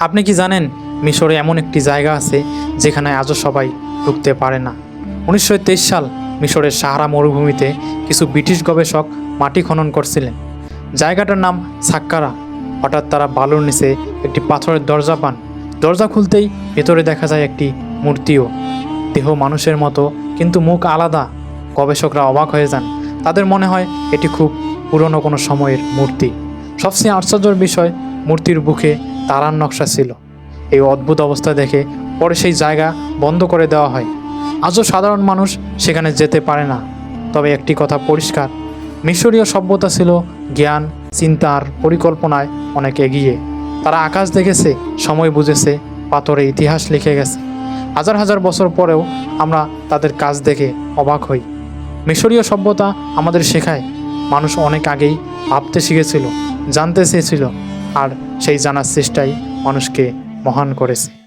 আপনি কি জানেন মিশরে এমন একটি জায়গা আছে যেখানে আজও সবাই ঢুকতে পারে না? 1923 সাল মিশরের সাহারা মরুভূমিতে কিছু ব্রিটিশ গবেষক মাটি খনন করছিলেন। জায়গাটার নাম সাক্কারা। হঠাৎ তারা বালুর নিচে একটি পাথরের দরজা পান। দরজা খুলতেই ভেতরে দেখা যায় একটি মূর্তিও। দেহ মানুষের মতো, কিন্তু মুখ আলাদা। গবেষকরা অবাক হয়ে যান। তাদের মনে হয় এটি খুব পুরনো কোনো সময়ের মূর্তি। সবচেয়ে আশ্চর্যের বিষয়, মূর্তির বুকে তারার নকশা ছিল। এই অদ্ভুত অবস্থা দেখে পরে সেই জায়গা বন্ধ করে দেওয়া হয়। আজও সাধারণ মানুষ সেখানে যেতে পারে না। তবে একটি কথা পরিষ্কার, মিশরীয় সভ্যতা ছিল জ্ঞান, চিন্তার পরিকল্পনায় অনেক এগিয়ে। তারা আকাশ দেখেছে, সময় বুঝেছে, পাথরে ইতিহাস লিখে গেছে। হাজার হাজার বছর পরেও আমরা তাদের কাজ দেখে অবাক হই। মিশরীয় সভ্যতা আমাদের শেখায় মানুষ অনেক আগেই ভাবতে শিখেছিল, জানতে চেয়েছিল, আর সেই জানার চেষ্টাই মানুষকে মহান করেছে।